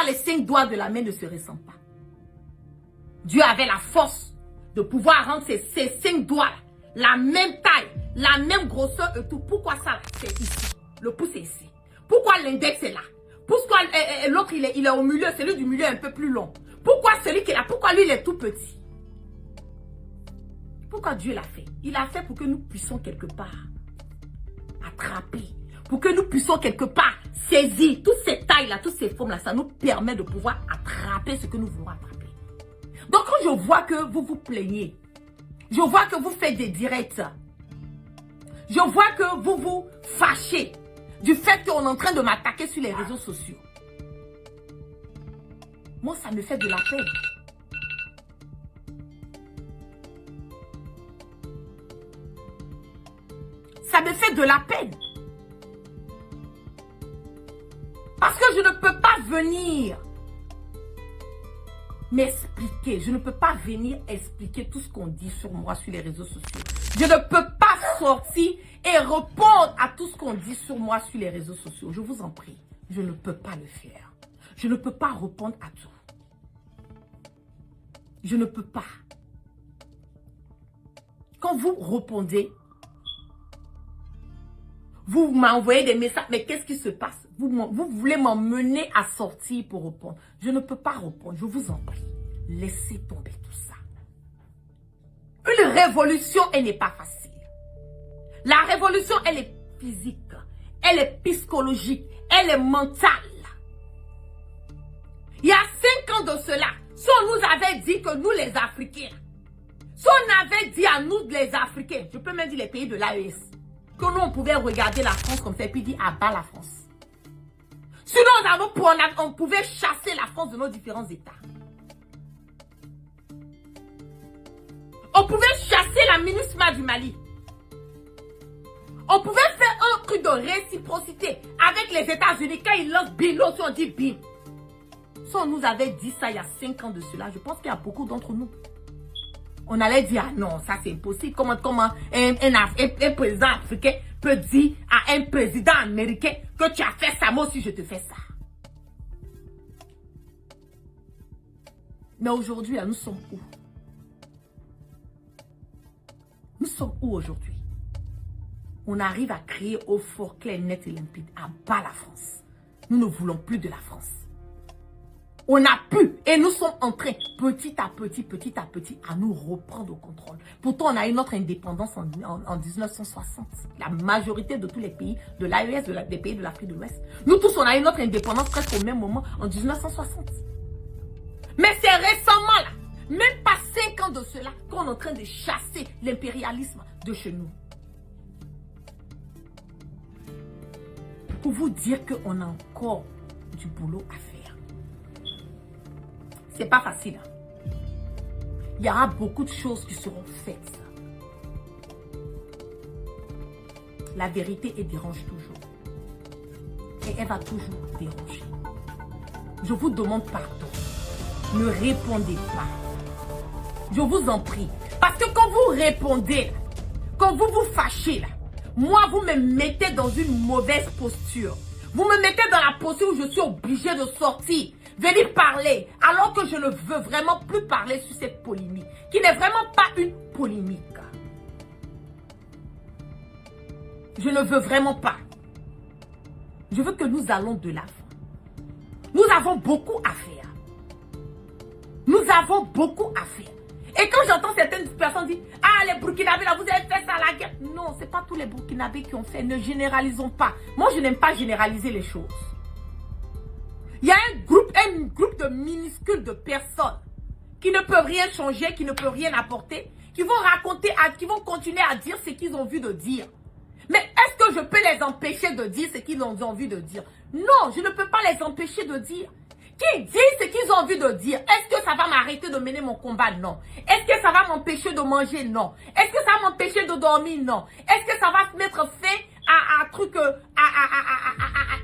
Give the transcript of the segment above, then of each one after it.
les 5 doigts de la main ne se ressemblent pas? Dieu avait la force de pouvoir rendre ces 5 doigts la même taille, la même grosseur et tout. Pourquoi ça, c'est ici? Le pouce est ici. Pourquoi l'index est là? Pourquoi l'autre, il est au milieu, celui du milieu est un peu plus long? Pourquoi celui qui est là? Pourquoi lui, il est tout petit? Pourquoi Dieu l'a fait? Il l'a fait pour que nous puissions quelque part attraper. Pour que nous puissions quelque part saisir toutes ces tailles-là, toutes ces formes-là. Ça nous permet de pouvoir attraper ce que nous voulons attraper. Donc quand je vois que vous vous plaignez, je vois que vous faites des directs, je vois que vous vous fâchez du fait qu'on est en train de m'attaquer sur les réseaux sociaux. Moi, ça me fait de la peine. Ça me fait de la peine. Parce que je ne peux pas venir m'expliquer. Je ne peux pas venir expliquer tout ce qu'on dit sur moi sur les réseaux sociaux. Je ne peux pas sortir et répondre à tout ce qu'on dit sur moi sur les réseaux sociaux. Je vous en prie, je ne peux pas le faire. Je ne peux pas répondre à tout. Je ne peux pas. Quand vous répondez, vous m'envoyez des messages, mais qu'est-ce qui se passe? Vous voulez m'emmener à sortir pour répondre. Je ne peux pas répondre, je vous en prie. Laissez tomber tout ça. Une révolution, elle n'est pas facile. La révolution, elle est physique, elle est psychologique, elle est mentale. Il y a 5 ans de cela, si on nous avait dit que nous les Africains, si on avait dit à nous les Africains, je peux même dire les pays de l'AES, que nous on pouvait regarder la France comme ça et puis dire à bas la France. Sinon on pouvait chasser la France de nos différents États. On pouvait chasser la MINUSMA du Mali. On pouvait faire un truc de réciprocité avec les États-Unis. Quand ils lancent bim, l'autre on dit bim. Si on nous avait dit ça il y a 5 ans de cela, je pense qu'il y a beaucoup d'entre nous. On allait dire, ah non, ça c'est impossible. Comment un président africain peut dire à un président américain que tu as fait ça, moi aussi je te fais ça. Mais aujourd'hui, nous sommes où? Nous sommes où aujourd'hui? On arrive à crier au fort, clair, net et limpide, à bas la France. Nous ne voulons plus de la France. On a pu et nous sommes en train, petit à petit, à nous reprendre au contrôle. Pourtant, on a eu notre indépendance en 1960. La majorité de tous les pays de l'AES, des pays de l'Afrique de l'Ouest. Nous tous, on a eu notre indépendance presque au même moment, en 1960. Mais c'est récemment, là, même pas 5 ans de cela, qu'on est en train de chasser l'impérialisme de chez nous. Pour vous dire qu'on a encore du boulot à faire. C'est pas facile. Il y aura beaucoup de choses qui seront faites. La vérité, elle dérange toujours. Et elle va toujours déranger. Je vous demande pardon. Ne répondez pas. Je vous en prie. Parce que quand vous répondez, quand vous vous fâchez, là, moi, vous me mettez dans une mauvaise posture. Vous me mettez dans la posture où je suis obligée de sortir. Venir parler, alors que je ne veux vraiment plus parler sur cette polémique, qui n'est vraiment pas une polémique. Je ne veux vraiment pas. Je veux que nous allons de l'avant. Nous avons beaucoup à faire. Nous avons beaucoup à faire. Et quand j'entends certaines personnes dire, ah les Burkinabés là, vous avez fait ça à la guerre. Non, ce n'est pas tous les Burkinabés qui ont fait. Ne généralisons pas. Moi, je n'aime pas généraliser les choses. Il y a un groupe de minuscules de personnes qui ne peuvent rien changer, qui ne peuvent rien apporter, qui vont raconter, qui vont continuer à dire ce qu'ils ont envie de dire. Mais est-ce que je peux les empêcher de dire ce qu'ils ont envie de dire? Non, je ne peux pas les empêcher de dire. Qui dit ce qu'ils ont envie de dire? Est-ce que ça va m'arrêter de mener mon combat? Non. Est-ce que ça va m'empêcher de manger? Non. Est-ce que ça va m'empêcher de dormir? Non. Est-ce que ça va mettre fin à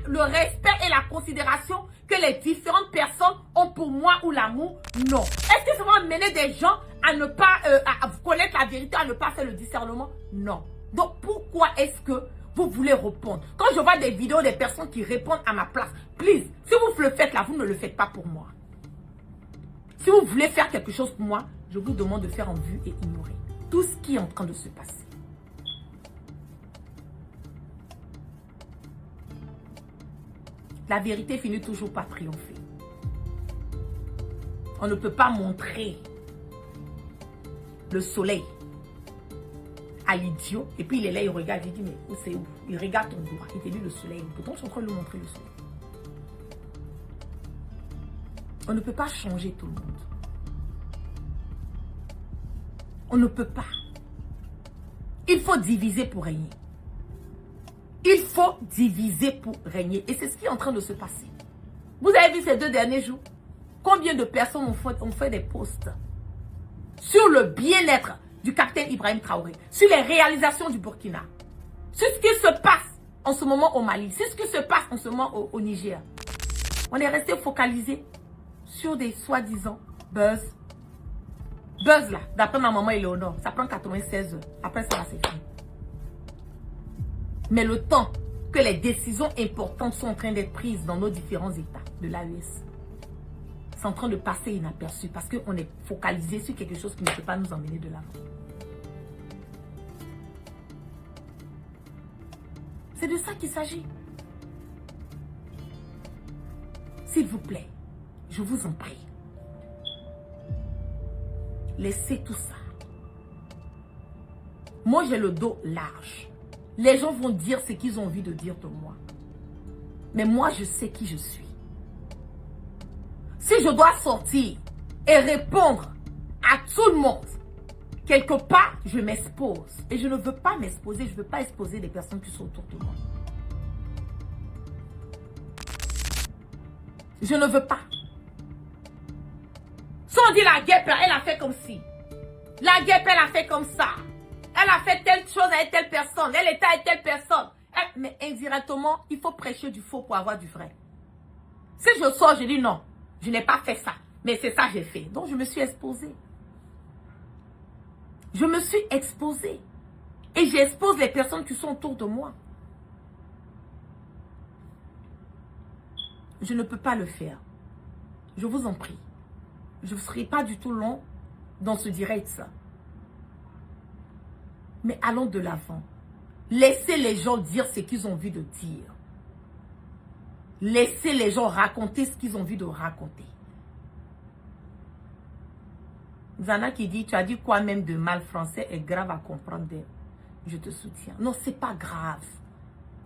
le respect et la considération que les différentes personnes ont pour moi ou l'amour? Non. Est-ce que ça va amener des gens à ne pas à connaître la vérité, à ne pas faire le discernement? Non. Donc pourquoi est-ce que vous voulez répondre. Quand je vois des vidéos des personnes qui répondent à ma place, please, si vous le faites là, vous ne le faites pas pour moi. Si vous voulez faire quelque chose pour moi, je vous demande de faire en vue et ignorer tout ce qui est en train de se passer. La vérité finit toujours par triompher. On ne peut pas montrer le soleil à l'idiot. Et puis il est là, il regarde, il dit, mais où c'est où? Il regarde ton doigt, il te dit le soleil. Pourtant, je suis en train de lui montrer le soleil. On ne peut pas changer tout le monde. On ne peut pas. Il faut diviser pour régner. Il faut diviser pour régner. Et c'est ce qui est en train de se passer. Vous avez vu ces 2 derniers jours? Combien de personnes ont fait des posts sur le bien-être du capitaine Ibrahim Traoré, sur les réalisations du Burkina, sur ce qui se passe en ce moment au Mali, sur ce qui se passe en ce moment au Niger. On est resté focalisé sur des soi-disant buzz. Buzz là, d'après ma maman Éléonore, ça prend 96 heures. Après ça, c'est fini. Mais le temps que les décisions importantes sont en train d'être prises dans nos différents États de l'AES, c'est en train de passer inaperçu parce qu'on est focalisé sur quelque chose qui ne peut pas nous emmener de l'avant. C'est de ça qu'il s'agit. S'il vous plaît, je vous en prie, laissez tout ça. Moi, j'ai le dos large. Les gens vont dire ce qu'ils ont envie de dire de moi. Mais moi, je sais qui je suis. Si je dois sortir et répondre à tout le monde, quelque part, je m'expose. Et je ne veux pas m'exposer, je ne veux pas exposer les personnes qui sont autour de moi. Je ne veux pas. Si on dit la guêpe, elle a fait comme ci. La guêpe, elle a fait comme ça. Elle a fait telle chose avec telle personne. Elle était avec telle personne. Mais indirectement, il faut prêcher du faux pour avoir du vrai. Si je sors, je dis non. Je n'ai pas fait ça. Mais c'est ça que j'ai fait. Donc, je me suis exposée. Je me suis exposée. Et j'expose les personnes qui sont autour de moi. Je ne peux pas le faire. Je vous en prie. Je ne serai pas du tout long dans ce direct. Mais allons de l'avant. Laissez les gens dire ce qu'ils ont envie de dire. Laissez les gens raconter ce qu'ils ont envie de raconter. Zana qui dit, tu as dit quoi même de mal français est grave à comprendre. Je te soutiens. Non, c'est pas grave.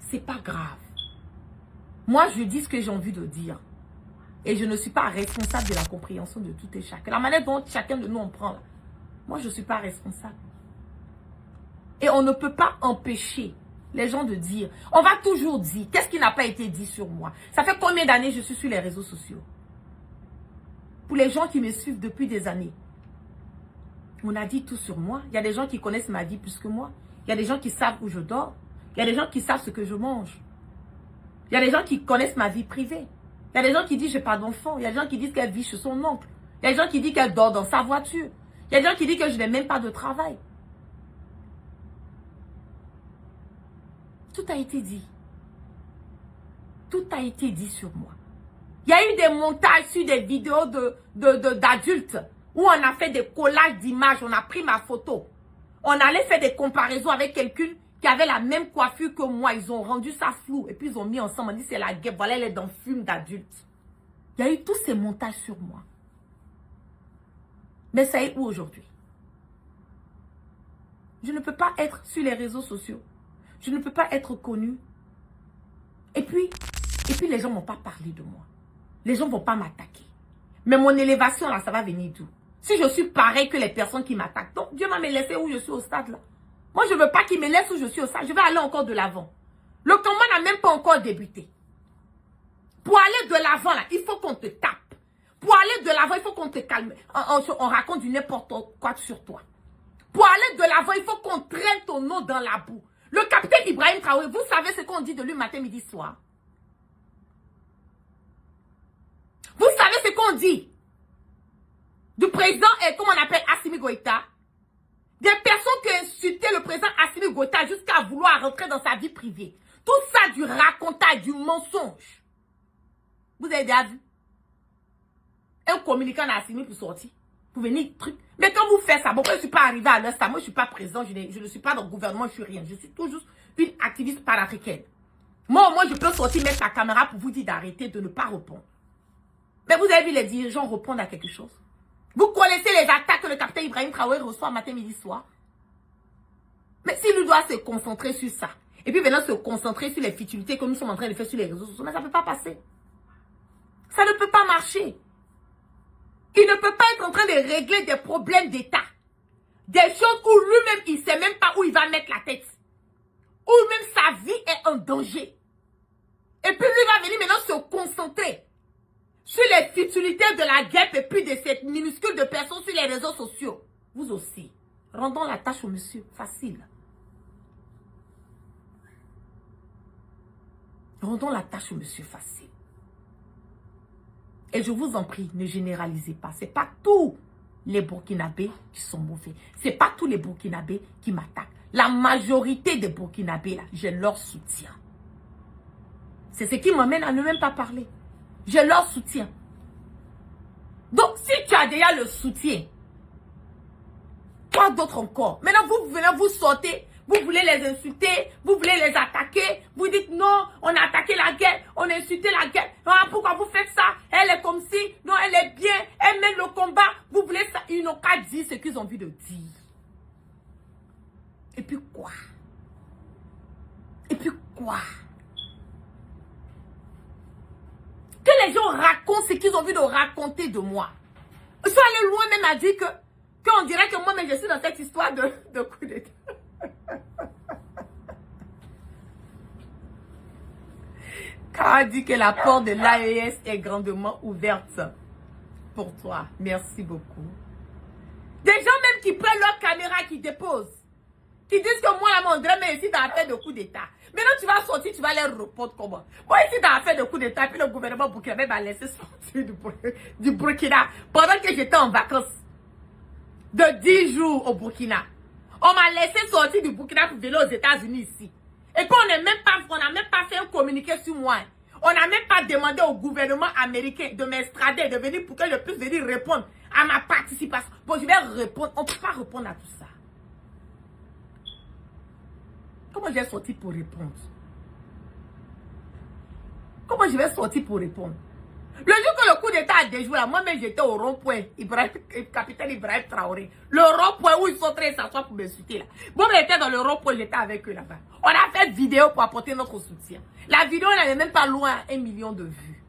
C'est pas grave. Moi, je dis ce que j'ai envie de dire. Et je ne suis pas responsable de la compréhension de tout et chacun. La manière dont chacun de nous en prend, là, moi, je ne suis pas responsable. Et on ne peut pas empêcher les gens de dire. On va toujours dire, qu'est-ce qui n'a pas été dit sur moi? Ça fait combien d'années je suis sur les réseaux sociaux? Pour les gens qui me suivent depuis des années, on a dit tout sur moi. Il y a des gens qui connaissent ma vie plus que moi. Il y a des gens qui savent où je dors. Il y a des gens qui savent ce que je mange. Il y a des gens qui connaissent ma vie privée. Il y a des gens qui disent que je n'ai pas d'enfant. Il y a des gens qui disent qu'elle vit chez son oncle. Il y a des gens qui disent qu'elle dort dans sa voiture. Il y a des gens qui disent que je n'ai même pas de travail. Tout a été dit. Tout a été dit sur moi. Il y a eu des montages sur des vidéos d'adultes où on a fait des collages d'images. On a pris ma photo. On allait faire des comparaisons avec quelqu'un qui avait la même coiffure que moi. Ils ont rendu ça flou. Et puis ils ont mis ensemble. On dit c'est la guêpe. Voilà, elle est dans le film d'adultes. Il y a eu tous ces montages sur moi. Mais ça est où aujourd'hui? Je ne peux pas être sur les réseaux sociaux. Je ne peux pas être connue. Et puis les gens ne vont pas parler de moi. Les gens ne vont pas m'attaquer. Mais mon élévation, là, ça va venir d'où? Si je suis pareil que les personnes qui m'attaquent. Donc, Dieu m'a laissé où je suis au stade, là. Moi, je ne veux pas qu'il me laisse où je suis au stade. Je vais aller encore de l'avant. Le combat n'a même pas encore débuté. Pour aller de l'avant, là, il faut qu'on te tape. Pour aller de l'avant, il faut qu'on te calme. On raconte du n'importe quoi sur toi. Pour aller de l'avant, il faut qu'on traîne ton nom dans la boue. Le capitaine Ibrahim Traoré, vous savez ce qu'on dit de lui matin, midi, soir. Vous savez ce qu'on dit du président, comment on appelle Assimi Goïta. Des personnes qui insultaient le président Assimi Goïta jusqu'à vouloir rentrer dans sa vie privée. Tout ça du racontage, du mensonge. Vous avez déjà vu un communicant d'Assimi pour sortir, pour venir truc. Mais quand vous faites ça, bon, moi je ne suis pas arrivé à l'heure, ça, moi je ne suis pas président, je ne suis pas dans le gouvernement, je ne suis rien. Je suis tout juste une activiste panafricaine. Moi, je peux sortir, mettre la caméra pour vous dire d'arrêter, de ne pas répondre. Mais vous avez vu les dirigeants répondre à quelque chose. Vous connaissez les attaques que le capitaine Ibrahim Traoré reçoit matin, midi, soir. Mais s'il doit se concentrer sur ça, et puis maintenant se concentrer sur les futilités que nous sommes en train de faire sur les réseaux sociaux, mais ça ne peut pas passer. Ça ne peut pas marcher. Il ne peut pas être en train de régler des problèmes d'État. Des choses où lui-même, il ne sait même pas où il va mettre la tête. Où même sa vie est en danger. Et puis lui va venir maintenant se concentrer sur les futilités de la guerre et puis de cette minuscule de personnes sur les réseaux sociaux. Vous aussi. Rendons la tâche au monsieur. Facile. Rendons la tâche au monsieur facile. Et je vous en prie, ne généralisez pas. Ce n'est pas tous les Burkinabés qui sont mauvais. Ce n'est pas tous les Burkinabés qui m'attaquent. La majorité des Burkinabés, là, je leur soutiens. C'est ce qui m'amène à ne même pas parler. Je leur soutiens. Donc, si tu as déjà le soutien, quoi d'autre encore? Maintenant, vous venez, vous sortez, vous voulez les insulter, vous voulez les attaquer, vous dites non, on a attaqué la guerre, on a insulté la guerre, ah, pourquoi vous faites ça? Elle est comme si, non, elle est bien, elle mène le combat, vous voulez ça? Ils n'ont qu'à dire ce qu'ils ont envie de dire. Et puis quoi? Et puis quoi? Que les gens racontent ce qu'ils ont envie de raconter de moi. Je suis allé loin même à dire qu'on dirait que moi-même je suis dans cette histoire de coup d'État. Car dit que la porte de l'AES est grandement ouverte pour toi. Merci beaucoup. Des gens même qui prennent leur caméra, qui déposent. Qui disent que moi, là, mon drame est ici dans l'affaire de coup d'État. Maintenant, tu vas sortir, tu vas les répondre comment? Moi, ici dans l'affaire de coup d'État, puis le gouvernement burkinabé m'a laissé sortir du Burkina pendant que j'étais en vacances de 10 jours au Burkina. On m'a laissé sortir du Burkina pour venir aux États-Unis ici. Et qu'on n'a même pas fait un communiqué sur moi. On n'a même pas demandé au gouvernement américain de m'extrader, de venir pour que je puisse venir répondre à ma participation. Bon, je vais répondre. On ne peut pas répondre à tout ça. Comment je vais sortir pour répondre? Comment je vais sortir pour répondre? Le jour que le coup d'État a déjoué, là, moi-même j'étais au rond-point, capitaine Ibrahim Traoré. Le rond-point où ils sont en train de s'asseoir pour m'insulter là. Moi, j'étais dans le rond-point, j'étais avec eux là-bas. On a fait vidéo pour apporter notre soutien. La vidéo n'avait même pas loin à 1 million de vues.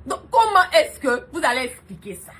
Donc, comment est-ce que vous allez expliquer ça?